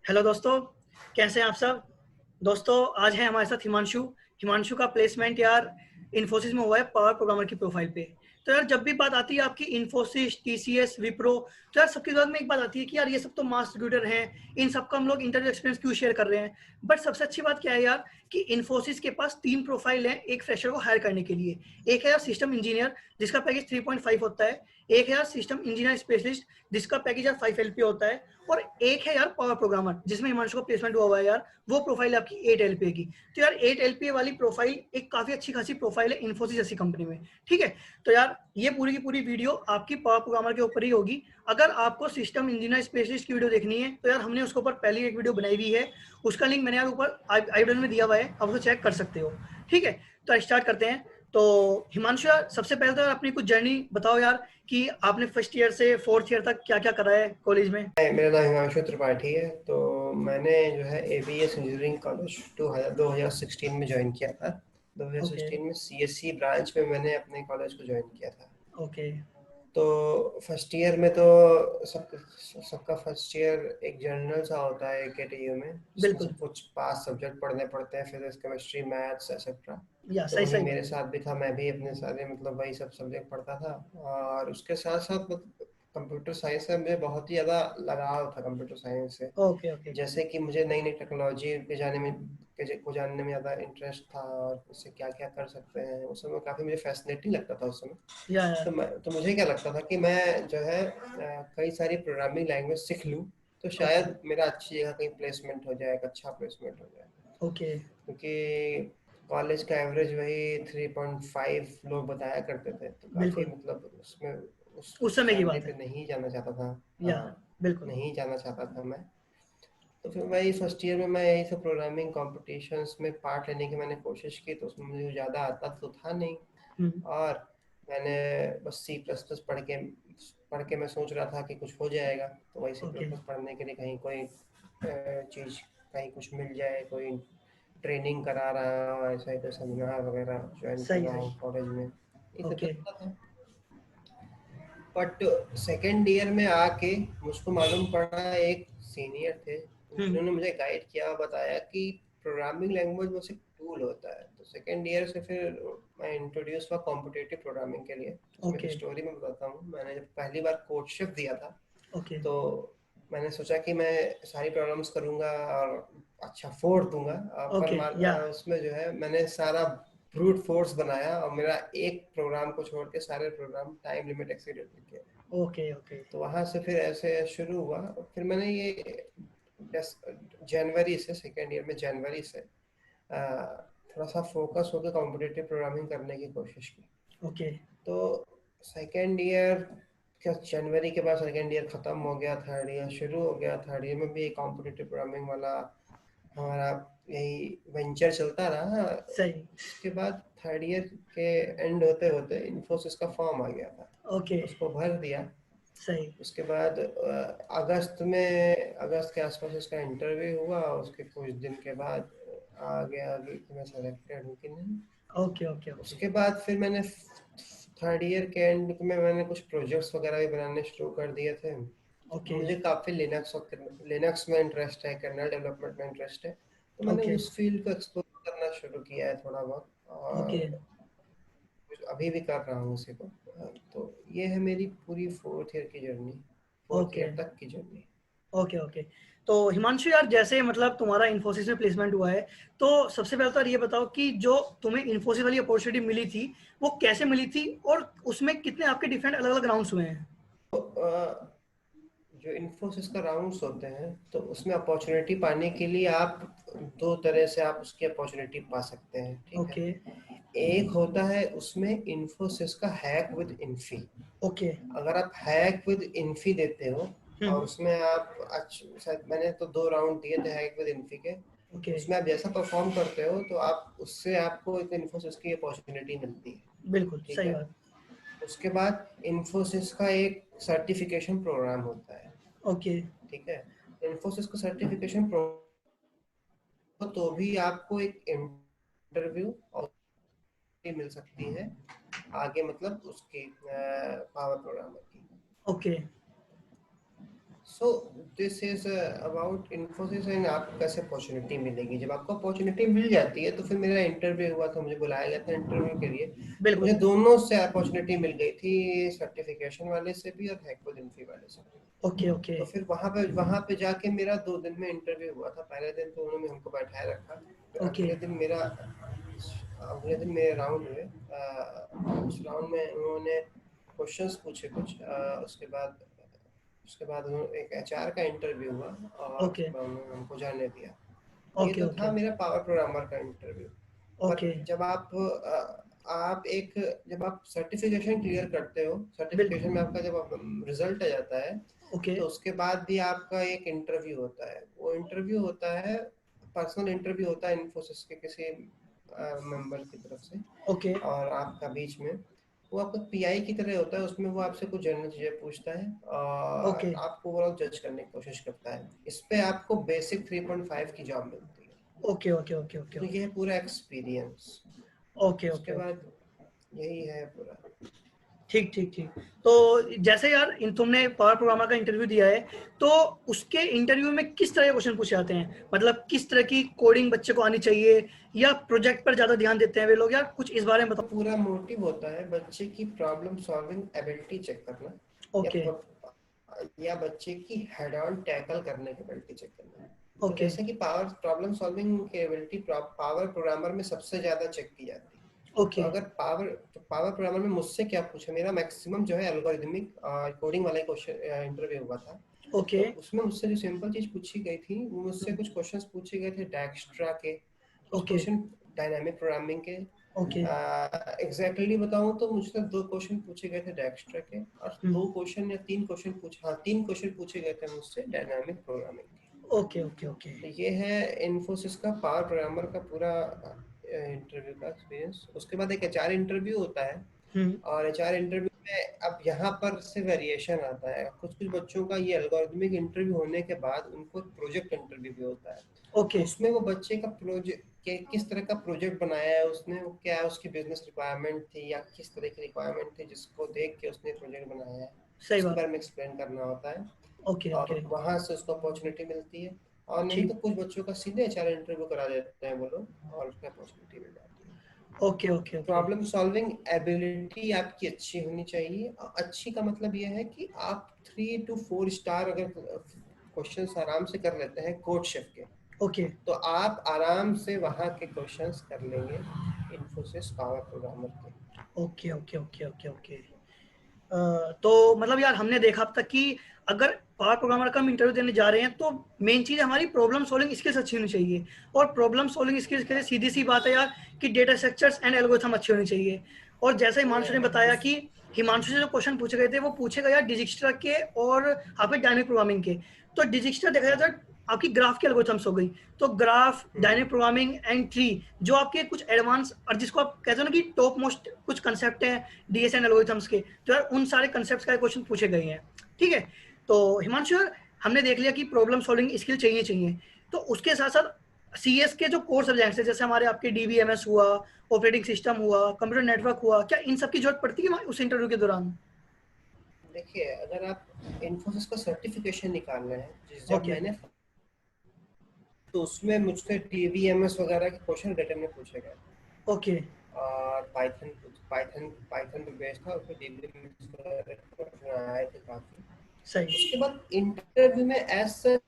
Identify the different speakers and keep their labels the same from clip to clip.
Speaker 1: Hello दोस्तों, कैसे हैं आप सब। दोस्तों आज है हमारे साथ हिमांशु। हिमांशु का प्लेसमेंट यार इन्फोसिस में हुआ है पावर प्रोग्रामर की प्रोफाइल पे। तो यार जब भी बात आती है आपकी इन्फोसिस, टीसीएस, विप्रो, तो यार सबके दिमाग में एक बात आती है कि यार ये सब तो मास डिस्ट्रीब्यूटर हैं, इन सबका हम लोग इंटरव्यू एक्सपीरियंस क्यों शेयर कर रहे हैं। बट सबसे अच्छी बात क्या है यार कि इन्फोसिस के पास 3 प्रोफाइल हैं एक फ्रेशर को हायर करने के लिए। एक है यार सिस्टम इंजीनियर जिसका पैकेज 3.5 होता है, एक है यार सिस्टम इंजीनियर स्पेशलिस्ट जिसका पैकेज यार 5 एलपी होता है, और एक है यार पावर प्रोग्रामर जिसमें हिमांशु का प्लेसमेंट हुआ हुआ है यार, वो प्रोफाइल है आपकी 8 एलपीए की। तो यार 8 एलपीए वाली प्रोफाइल एक काफी अच्छी खासी प्रोफाइल है इन्फोसिस जैसी कंपनी में। ठीक है, तो यार ये पूरी की पूरी वीडियो आपकी पावर प्रोग्रामर के ऊपर ही होगी। अगर आपको सिस्टम इंजीनियर स्पेशलिस्ट की वीडियो देखनी है तो यार हमने उसके ऊपर पहले एक वीडियो बनाई हुई है, उसका लिंक मैंने यार ऊपर आई बटन में दिया हुआ है, आप उसको चेक कर सकते हो। ठीक है, तो स्टार्ट करते हैं। तो हिमांशु यार सबसे पहले तो अपनी कुछ जर्नी बताओ यार कि आपने फर्स्ट ईयर से फोर्थ ईयर तक क्या क्या करा है कॉलेज में।
Speaker 2: मेरा नाम हिमांशु त्रिपाठी है। तो मैंने जो है एबीएस इंजीनियरिंग कॉलेज 2016 में ज्वाइन किया था।
Speaker 1: ओके
Speaker 2: 2016 में सीएससी ब्रांच में मैंने अपने कॉलेज को ज्वाइन किया था।
Speaker 1: ओके।
Speaker 2: तो फर्स्ट ईयर में तो सबका फर्स्ट ईयर एक जर्नल सा होता है केटीयू में, जिसमें
Speaker 1: बिल्कुल।
Speaker 2: सब कुछ पास सब्जेक्ट पढ़ने पड़ते हैं, फिजिक्स केमिस्ट्री मैथ्स एक्सेट्रा।
Speaker 1: या
Speaker 2: तो
Speaker 1: सही
Speaker 2: वही
Speaker 1: सही
Speaker 2: मेरे
Speaker 1: बात है।
Speaker 2: साथ भी था, मैं भी अपने सारे मतलब वही सब सब्जेक्ट पढ़ता था। और उसके साथ साथ कंप्यूटर साइंस से मुझे बहुत ही ज़्यादा लगाव था कंप्यूटर साइंस से।
Speaker 1: Okay okay.
Speaker 2: जैसे कि मुझे नई नई टेक्नोलॉजी को जानने में ज़्यादा इंटरेस्ट था, और उससे क्या क्या कर सकते हैं उस समय काफ़ी मुझे फैसिनेटिंग लगता था उस समय।
Speaker 1: या
Speaker 2: तो मुझे क्या लगता था कि मैं जो है कई सारी प्रोग्रामिंग लैंग्वेज सीख लूँ, तो
Speaker 1: ओके
Speaker 2: शायद मेरा अच्छी जगह कहीं प्लेसमेंट हो जाए, एक अच्छा प्लेसमेंट हो जाए।
Speaker 1: ओके।
Speaker 2: क्योंकि कॉलेज का एवरेज वही 3.5 लोग बताया करते थे, तो काफ़ी
Speaker 1: बिल्कुल।
Speaker 2: मतलब उसमें उस
Speaker 1: उस समय की
Speaker 2: सैलरी
Speaker 1: बात
Speaker 2: पे
Speaker 1: है।
Speaker 2: नहीं जाना चाहता था।
Speaker 1: या
Speaker 2: हाँ,
Speaker 1: बिल्कुल।
Speaker 2: नहीं जाना चाहता था मैं। तो फिर वही फर्स्ट ईयर में मैं यही सब प्रोग्रामिंग कॉम्पिटिशन्स में पार्ट लेने की मैंने कोशिश की, तो उसमें मुझे ज़्यादा आता तो था नहीं।
Speaker 1: हम्म।
Speaker 2: और मैंने बस सी प्लस प्लस पढ़ के मैं सोच रहा था कि कुछ हो जाएगा। तो वही सी प्लस
Speaker 1: ओके
Speaker 2: प्लस पढ़ने के लिए कहीं कोई चीज़, कहीं कुछ मिल जाए, कोई ट्रेनिंग करा रहा हो, ऐसा ही कोई सेमिनार वगैरह ज्वाइन कर
Speaker 1: सही
Speaker 2: रहा
Speaker 1: सही।
Speaker 2: हूँ कॉलेज में, ये सब
Speaker 1: ओके
Speaker 2: चलता था। बट सेकेंड ईयर में आके मुझको मालूम पड़ा, एक सीनियर थे
Speaker 1: हम्म।
Speaker 2: जिन्होंने मुझे गाइड किया, बताया कि प्रोग्रामिंग लैंग्वेज बस एक टूल होता है। तो सेकेंड ईयर से फिर मैं इंट्रोड्यूस हुआ कॉम्पिटिटिव प्रोग्रामिंग के लिए। उसमें एक
Speaker 1: ओके
Speaker 2: स्टोरी मैं बताता हूँ। मैंने जब पहली बार कोडशिप दिया था,
Speaker 1: ओके
Speaker 2: तो मैंने सोचा कि मैं सारी प्रॉब्लम्स करूँगा और अच्छा फोड़ दूंगा।
Speaker 1: ओके। या
Speaker 2: उसमें जो है मैंने सारा ब्रूट फोर्स बनाया, और मेरा एक प्रोग्राम को छोड़ के सारे प्रोग्राम टाइम लिमिट एक्सीडेड किए।
Speaker 1: Okay okay.
Speaker 2: तो वहाँ से फिर ऐसे शुरू हुआ। फिर मैंने ये जनवरी से, सेकेंड ईयर में जनवरी से थोड़ा सा फोकस होकर कॉम्पिटिटिव प्रोग्रामिंग करने की कोशिश की।
Speaker 1: ओके।
Speaker 2: तो सेकेंड ईयर क्या, जनवरी के बाद सेकेंड ईयर ख़त्म हो गया, थर्ड ईयर शुरू हो गया। थर्ड ईयर में भी कॉम्पिटिटिव प्रोग्रामिंग वाला हमारा यही वेंचर चलता रहा।
Speaker 1: सही।
Speaker 2: उसके बाद थर्ड ईयर के एंड होते होते इन्फोसिस का फॉर्म आ गया था,
Speaker 1: ओके।
Speaker 2: उसको भर दिया।
Speaker 1: सही।
Speaker 2: उसके बाद अगस्त के आसपास उसका इंटरव्यू हुआ। उसके कुछ दिन के बाद आ गया कि मैं सेलेक्टेड हूँ कि नहीं।
Speaker 1: Okay okay okay.
Speaker 2: उसके बाद फिर मैंने थर्ड ईयर के एंड में मैंने कुछ प्रोजेक्ट्स वगैरह भी बनाने शुरू कर दिए थे।
Speaker 1: ओके
Speaker 2: मुझे काफ़ी लिनक्स में इंटरेस्ट है, कर्नल डेवलपमेंट में इंटरेस्ट है। तो मैंने
Speaker 1: ओके
Speaker 2: उस फील्ड को एक्सप्लोर करना शुरू किया है थोड़ा बहुत,
Speaker 1: ओके
Speaker 2: और अभी भी कर रहा हूँ उसी को। तो ये है मेरी पूरी फोर्थ ईयर की जर्नी, फोर्थ
Speaker 1: ओके
Speaker 2: ईयर तक की जर्नी।
Speaker 1: Okay okay. तो हिमांशु यार जैसे मतलब तुम्हारा इन्फोसिस में प्लेसमेंट हुआ है, तो सबसे पहले तो यार ये बताओ कि जो तुम्हें इन्फोसिस वाली अपॉर्चुनिटी मिली थी वो कैसे मिली थी, और उसमें कितने आपके डिफरेंट अलग अलग राउंड्स हुए हैं।
Speaker 2: तो जो इन्फोसिस का राउंड्स होते हैं, तो उसमें अपॉर्चुनिटी पाने के लिए आप दो तरह से आप उसकी अपॉर्चुनिटी पा सकते हैं, ठीक है।
Speaker 1: ओके
Speaker 2: एक होता है उसमें इन्फोसिस का हैक विद इन्फी।
Speaker 1: ओके।
Speaker 2: अगर आप हैक विद इन्फी देते हो, और
Speaker 1: हम्म।
Speaker 2: उसमें आप शायद मैंने तो 2 राउंड दिए थे हैक विद इन्फी के। तो
Speaker 1: ओके।
Speaker 2: उसमें आप जैसा परफॉर्म करते हो, तो आप उससे आपको एक इन्फोसिस की अपॉर्चुनिटी मिलती है,
Speaker 1: बिल्कुल
Speaker 2: ठीक
Speaker 1: सही
Speaker 2: है।
Speaker 1: बात।
Speaker 2: उसके बाद इन्फोसिस का एक सर्टिफिकेशन प्रोग्राम होता है,
Speaker 1: ओके
Speaker 2: ठीक है। इन्फोसिस का सर्टिफिकेशन प्रोग्राम, तो भी आपको एक इंटरव्यू और मिल सकती है आगे, मतलब उसकी पावर प्रोग्रामर की।
Speaker 1: Okay
Speaker 2: so this is about Infosys and आपको कैसे अपॉर्चुनिटी मिलेगी। जब आपको अपॉर्चुनिटी मिल जाती है तो फिर मेरा इंटरव्यू हुआ था, मुझे बुलाया गया था इंटरव्यू के लिए, तो मुझे
Speaker 1: बिल्कुल।
Speaker 2: दोनों से अपॉर्चुनिटी मिल गई थी, सर्टिफिकेशन वाले से भी और हैकोडेंफी वाले से भी।
Speaker 1: ओके ओके
Speaker 2: तो फिर वहाँ पे जाके मेरा 2 दिन में इंटरव्यू हुआ था। पहले दिन तो उन्होंने हमको बैठाए रखा, फिर
Speaker 1: ओके
Speaker 2: अगले दिन मेरे राउंड हुए। उस राउंड में उन्होंने क्वेश्चंस पूछे कुछ, उसके बाद एक एचआर का इंटरव्यू हुआ और
Speaker 1: ओके
Speaker 2: उसके बाद उन्होंने हमको जाने दिया। ये
Speaker 1: ओके
Speaker 2: तो
Speaker 1: ओके
Speaker 2: था मेरा पावर प्रोग्रामर का इंटरव्यू। पर
Speaker 1: ओके।
Speaker 2: जब आप सर्टिफिकेशन क्लियर करते हो,
Speaker 1: बिल्कुल।
Speaker 2: सर्टिफिकेशन में आपका जब रिजल्ट आ जाता है,
Speaker 1: ओके
Speaker 2: तो उसके बाद भी आपका एक इंटरव्यू होता है। वो इंटरव्यू होता है, पर्सनल इंटरव्यू होता है इन्फोसिस के किसी मेंबर की तरफ से
Speaker 1: ओके
Speaker 2: और आपका बीच में। वो आपका पीआई की तरह होता है, उसमें वो आपसे कुछ जनरल चीजें पूछता है और
Speaker 1: ओके
Speaker 2: आपको ओवरऑल जज करने की कोशिश करता है। इस पे आपको बेसिक 3.5 की जॉब मिलती है।
Speaker 1: ओके ओके ओके ओके
Speaker 2: तो ये है पूरा एक्सपीरियंस।
Speaker 1: ओके
Speaker 2: उसके
Speaker 1: ओके ओके।
Speaker 2: बाद यही है पूरा।
Speaker 1: ठीक ठीक ठीक। तो जैसे यार इन तुमने पावर प्रोग्रामर का इंटरव्यू दिया है, तो उसके इंटरव्यू में किस तरह के क्वेश्चन पूछे जाते हैं? मतलब किस तरह की कोडिंग बच्चे को आनी चाहिए, या प्रोजेक्ट पर ज्यादा ध्यान देते हैं वे लोग, या कुछ इस बारे में बताओ।
Speaker 2: पूरा मोटिव होता है बच्चे की प्रॉब्लम सॉल्विंग एबिलिटी चेक करना, या
Speaker 1: ओके
Speaker 2: या बच्चे की हेड ऑन टैकल करने की एबिलिटी चेक करना। तो
Speaker 1: ओके
Speaker 2: जैसे कि पावर प्रॉब्लम सॉल्विंग की एबिलिटी पावर प्रोग्रामर में सबसे ज्यादा चेक की जाती है। तो
Speaker 1: ओके
Speaker 2: अगर पावर प्रोग्रामर में मुझसे क्या पूछा, मेरा मैक्सिमम जो है एल्गोरिथमिक कोडिंग वाला क्वेश्चन इंटरव्यू हुआ था।
Speaker 1: ओके
Speaker 2: तो उसमें मुझसे जो सिंपल चीज पूछी गई थी, वो मुझसे कुछ क्वेश्चंस पूछे गए थे डैक्स्ट्रा के, कुछ
Speaker 1: ओके
Speaker 2: क्वेश्चन डायनामिक प्रोग्रामिंग के।
Speaker 1: ओके।
Speaker 2: एग्जैक्टली बताऊं तो मुझसे 2 क्वेश्चन पूछे गए थे डैक्स्ट्रा के, और
Speaker 1: हम्म।
Speaker 2: 2 क्वेश्चन या 3 क्वेश्चन पूछे, हाँ 3 क्वेश्चन पूछे गए थे मुझसे डायनामिक प्रोग्रामिंग के।
Speaker 1: Okay okay okay.
Speaker 2: तो ये है इन्फोसिस का पावर प्रोग्रामर का पूरा इंटरव्यू का एक्सपीरियंस। उसके बाद एक एचआर इंटरव्यू होता है,
Speaker 1: हम्म।
Speaker 2: और एचआर इंटरव्यू में अब यहाँ पर से वेरिएशन आता है। कुछ कुछ बच्चों का ये एल्गोरिथमिक इंटरव्यू होने के बाद उनको प्रोजेक्ट इंटरव्यू भी होता है।
Speaker 1: ओके
Speaker 2: उसमें वो बच्चे का प्रोजेक्ट किस तरह का प्रोजेक्ट बनाया है उसने, वो क्या उसकी बिजनेस रिक्वायरमेंट थी या किस तरह की रिक्वायरमेंट थी जिसको देख के उसने प्रोजेक्ट बनाया है,
Speaker 1: सही
Speaker 2: उसके
Speaker 1: बात।
Speaker 2: बारे में एक्सप्लेन करना होता है।
Speaker 1: Okay okay.
Speaker 2: और वहां से उसको अपॉर्चुनिटी मिलती है, और नहीं
Speaker 1: ठीक।
Speaker 2: तो कुछ बच्चों का सीधे एचआर इंटरव्यू करा देते हैं वो लोग, और उसका अपॉर्चुनिटी मिल जाती है।
Speaker 1: Okay okay okay
Speaker 2: problem solving ability आपकी अच्छी होनी चाहिए। अच्छी का मतलब यह है कि आप 3 to 4 स्टार अगर क्वेश्चंस आराम से कर लेते हैं कोड शेफ के,
Speaker 1: ओके
Speaker 2: तो आप आराम से वहाँ के क्वेश्चंस कर लेंगे इन्फोसिस पावर प्रोग्रामर के।
Speaker 1: Okay okay okay okay okay. तो मतलब यार हमने देखा अब तक कि अगर पावर प्रोग्रामर का हम इंटरव्यू देने जा रहे हैं, तो मेन चीज़ हमारी प्रॉब्लम सॉल्विंग स्किल्स अच्छी होनी चाहिए। और प्रॉब्लम सॉल्विंग स्किल्स के लिए सीधी सी बात है यार कि डेटा स्ट्रक्चर्स एंड एल्गोरिथम अच्छी होनी चाहिए। और जैसे हिमांशु ने बताया कि हिमांशु से जो क्वेश्चन पूछे गए थे वो पूछे गए यार डिजिक्स्ट्रा के और आपके डायनेमिक प्रोग्रामिंग के। तो डिजिक्स्ट्रा देखा जाता है आपकी ग्राफ की एल्गोरिथम्स हो गई, तो graph, dynamic programming and tree, जो आपके कुछ एडवांस और जिसको आप कहते हो ना कि टॉप मोस्ट कुछ कंसेप्ट हैं डीएसएन एल्गोरिथम्स के, तो यार उन सारे कंसेप्ट्स का क्वेश्चन पूछे गए हैं। ठीक है। तो हिमांशु यार हमने देख लिया कि प्रॉब्लम सॉल्विंग स्किल चाहिए चाहिए, तो उसके साथ साथ सीएस के जो कोर सब्जेक्ट्स हैं जैसे हमारे आपके डीबीएमएस हुआ, ऑपरेटिंग सिस्टम हुआ, कंप्यूटर नेटवर्क हुआ, क्या इन सब की जरूरत पड़ती है उस इंटरव्यू के दौरान?
Speaker 2: देखिए, अगर आप इन्फोसिस का सर्टिफिकेशन निकालना है, जब
Speaker 1: ओके
Speaker 2: मैंने, तो उसमें मुझसे डीबीएमएस वगैरह के क्वेश्चन रिटर्न में पूछे गए,
Speaker 1: ओके।
Speaker 2: और पाइथन पाइथन पाइथन पे बेस्ड था, उसमें डीबीएमएस वगैरह के क्वेश्चन आए थे काफी।
Speaker 1: सही।
Speaker 2: उसके बाद इंटरव्यू में ऐसा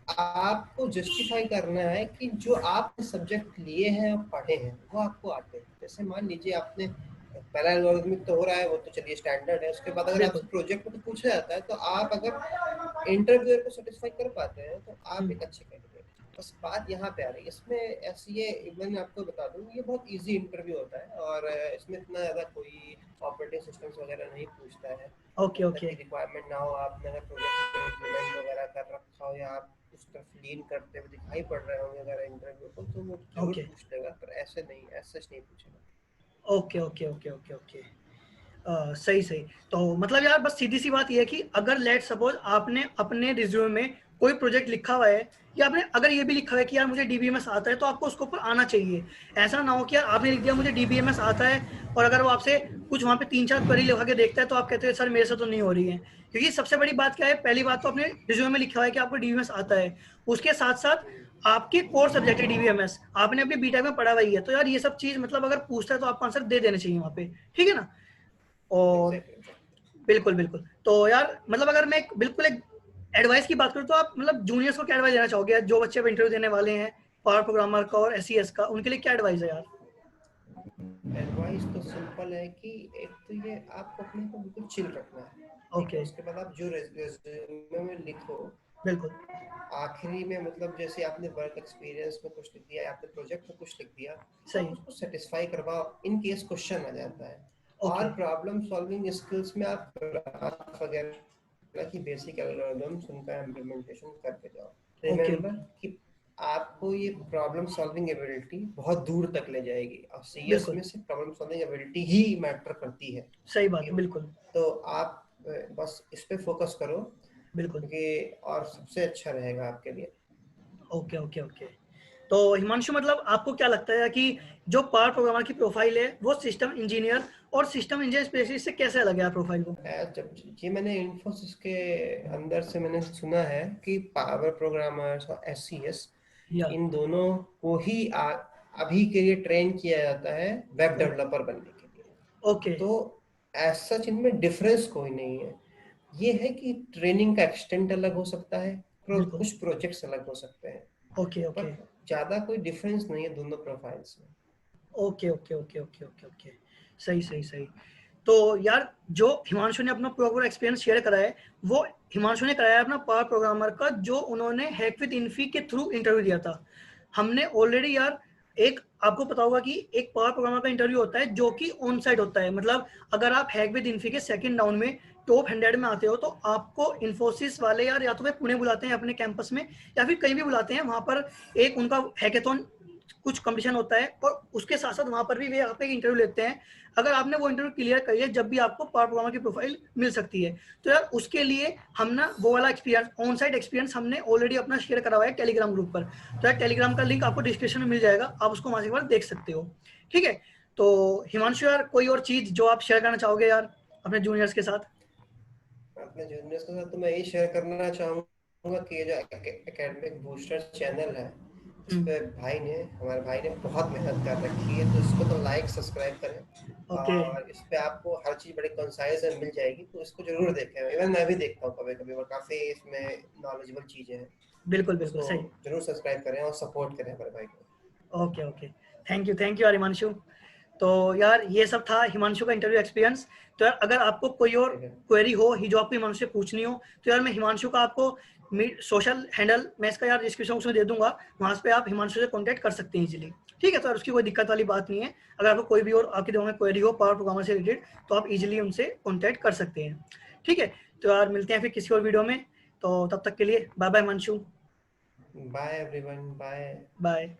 Speaker 2: आपको जस्टिफाई करना है कि जो आपने सब्जेक्ट लिए हैं और पढ़े हैं वो आपको आते हैं। जैसे मान लीजिए आपने पहला एल्गोरिथमिक तो हो रहा है, वो तो चलिए स्टैंडर्ड है। उसके बाद अगर
Speaker 1: बिल्कुल।
Speaker 2: आपसे प्रोजेक्ट में तो पूछा जाता है, तो आप अगर इंटरव्यूअर को सेटिस्फाई कर पाते हैं तो आप एक अच्छे कैंडिडेट। बस बात यहाँ पे आ रही है। इसमें ऐसी ये मैंने आपको बता दूं, ये बहुत इजी इंटरव्यू होता है, और इसमें इतना ज़्यादा कोई ऑपरेटिंग सिस्टम्स वगैरह नहीं पूछता है।
Speaker 1: ओके
Speaker 2: जब तक
Speaker 1: ओके
Speaker 2: की रिक्वायरमेंट ना हो, आपने अगर प्रोजेक्ट इम्प्लीमेंट वगैरह कर रखा हो, या आप उस तरफ लीन करते हुए दिखाई पड़ रहे होंगे अगर इंटरव्यू को, तो वो जरूर
Speaker 1: ओके
Speaker 2: पूछ लेगा, पर ऐसे नहीं, ऐसे नहीं पूछेगा।
Speaker 1: Okay okay okay okay okay. सही सही। तो मतलब यार बस सीधी सी बात ये है कि अगर लेट सपोज आपने अपने रिज्यूमे में कोई प्रोजेक्ट लिखा हुआ है, या आपने अगर ये भी लिखा हुआ है कि यार मुझे डीबीएमएस आता है, तो आपको उसके ऊपर आना चाहिए। ऐसा ना हो कि यार आपने लिख दिया मुझे डीबीएमएस आता है, और अगर वो आपसे कुछ वहाँ पे 3-4 क्वेरी लिखा के देखता है तो आप कहते हैं सर मेरे से तो नहीं हो रही है। क्योंकि सबसे बड़ी बात क्या है, पहली बात तो अपने रिज्यूमे में लिखा हुआ है कि आपको डीबीएमएस आता है, उसके साथ साथ आपके कोर सब्जेक्ट है डीबीएमएस, आपने अपने बीटेक में पढ़ा हुआ ही है, तो यार ये सब चीज मतलब अगर पूछता है तो आपको आंसर दे देने चाहिए वहाँ पे, ठीक है ना। और बिल्कुल बिल्कुल, तो यार मतलब अगर मैं बिल्कुल एक एडवाइस की बात करूँ तो आप मतलब जूनियर्स को क्या एडवाइस देना चाहोगे, जो बच्चे अब इंटरव्यू देने वाले हैं पावर प्रोग्रामर का और एसईएस का, उनके लिए क्या एडवाइस है यार?
Speaker 2: एडवाइस तो सिंपल है कि एक तो ये आपको अपने को बिल्कुल चिल रखना है, ठीक है।
Speaker 1: ओके,
Speaker 2: उसके बाद आप जो रेज्यूमे में लिखो,
Speaker 1: बिल्कुल
Speaker 2: आखिरी में मतलब जैसे आपने वर्क एक्सपीरियंस में कुछ लिख दिया या आपने प्रोजेक्ट में कुछ लिख दिया, तो आप
Speaker 1: सही।
Speaker 2: उसको सेटिस्फाई करवाओ इन केस क्वेश्चन आ जाता है।
Speaker 1: ओके
Speaker 2: और प्रॉब्लम सॉल्विंग स्किल्स में आप ग्राफ वगैरह की बेसिक एल्गोरिथम्स उनका इम्प्लीमेंटेशन करके जाओ।
Speaker 1: ओके
Speaker 2: रिमेंबर
Speaker 1: ओके,
Speaker 2: कि आपको ये प्रॉब्लम सॉल्विंग एबिलिटी बहुत दूर तक ले जाएगी, और सीएस
Speaker 1: बिल्कुल
Speaker 2: में से प्रॉब्लम सॉल्विंग एबिलिटी ही मैटर करती है।
Speaker 1: सही बात है, बिल्कुल
Speaker 2: तो आप बस इस पे फोकस करो,
Speaker 1: बिल्कुल।
Speaker 2: क्योंकि और सबसे अच्छा रहेगा आपके लिए।
Speaker 1: Okay okay okay. तो हिमांशु मतलब आपको क्या लगता है कि जो पावर प्रोग्रामर की प्रोफाइल है वो सिस्टम इंजीनियर और सिस्टम इंजीनियर स्पेशलिस्ट से कैसे अलग है प्रोफाइल वो?
Speaker 2: जब ये मैंने इन्फोसिस के अंदर से मैंने सुना है कि पावर प्रोग्रामर्स और एससीएस,
Speaker 1: या
Speaker 2: इन दोनों को ही अभी के लिए ट्रेन किया जाता है वेब डेवलपर बनने के लिए।
Speaker 1: ओके
Speaker 2: तो एज सच इनमें डिफरेंस कोई नहीं है। ये है कि ट्रेनिंग का एक्सटेंट अलग हो सकता है,
Speaker 1: बिल्कुल।
Speaker 2: कुछ प्रोजेक्ट्स अलग हो सकते हैं,
Speaker 1: ओके ओके
Speaker 2: बट ज्यादा कोई डिफरेंस नहीं है दोनों प्रोफाइल्स में।
Speaker 1: Okay okay okay okay okay okay, सही सही सही। तो यार जो हिमांशु ने अपना पूरा पूरा एक्सपीरियंस शेयर करा है, वो हिमांशु ने कराया है अपना पावर प्रोग्रामर का, जो उन्होंने हैक विद इन्फी के थ्रू इंटरव्यू दिया था। हमने ऑलरेडी यार एक, आपको पता होगा कि एक पावर प्रोग्रामर का इंटरव्यू होता है जो कि ऑन साइट होता है, मतलब अगर आप हैक विद इन्फी के सेकंड राउंड में टॉप 100 में आते हो तो आपको इन्फोसिस वाले यार या तो वे पुणे बुलाते हैं अपने कैंपस में, या फिर कहीं भी बुलाते हैं, वहां पर एक उनका हैकेथॉन कुछ कंपटीशन होता है, और उसके साथ साथ वहां पर भी वे आप एक इंटरव्यू लेते हैं। अगर आपने वो इंटरव्यू क्लियर करी है, जब भी आपको पावर प्रोग्रामर की प्रोफाइल मिल सकती है। तो यार उसके लिए हम ना वो वाला एक्सपीरियंस, ऑन साइट एक्सपीरियंस हमने ऑलरेडी अपना शेयर करा हुआ है टेलीग्राम ग्रुप पर। तो यार टेलीग्राम का लिंक आपको डिस्क्रिप्शन में मिल जाएगा, आप उसको वहां से एक बार देख सकते हो, ठीक है। तो हिमांशु यार कोई और चीज जो आप शेयर करना चाहोगे यार अपने जूनियर्स के साथ?
Speaker 2: अपने जूनियर्स के साथ तो मैं यही शेयर करना चाहूँगा कि ये जो एकेडमिक बूस्टर चैनल है, इस पे हमारे भाई ने बहुत मेहनत कर रखी है, तो इसको तो लाइक सब्सक्राइब करें,
Speaker 1: ओके,
Speaker 2: और इस पे आपको हर चीज़ बड़ी कंसाइज में मिल जाएगी, तो इसको जरूर देखें। इवन मैं भी देखता हूँ कभी कभी, और काफ़ी इसमें नॉलेजेबल चीज़ें हैं।
Speaker 1: बिल्कुल बिल्कुल
Speaker 2: इसको
Speaker 1: सही।
Speaker 2: जरूर सब्सक्राइब करें और सपोर्ट करें हमारे भाई को।
Speaker 1: ओके ओके, थैंक यू यार हिमांशु। तो यार ये सब था हिमांशु का इंटरव्यू एक्सपीरियंस। तो यार अगर आपको कोई और
Speaker 2: ठीक है,
Speaker 1: क्वेरी हो ही जो आपको हिमांशु से पूछनी हो, तो यार मैं हिमांशु का आपको सोशल हैंडल मैं इसका यार डिस्क्रिप्शन बॉक्स में दे दूंगा, वहां पे आप हिमांशु से कांटेक्ट कर सकते हैं इजीली, ठीक है। तो यार उसकी कोई दिक्कत वाली बात नहीं है। अगर आपको कोई भी और आपके दिमाग में क्वेरी हो पावर प्रोग्रामर से रिलेटेड, तो आप इजीली उनसे कॉन्टैक्ट कर सकते हैं, ठीक है। तो यार मिलते हैं फिर किसी और वीडियो में, तो तब तक के लिए bye bye Himanshu.
Speaker 2: Bye everyone, bye.
Speaker 1: Bye.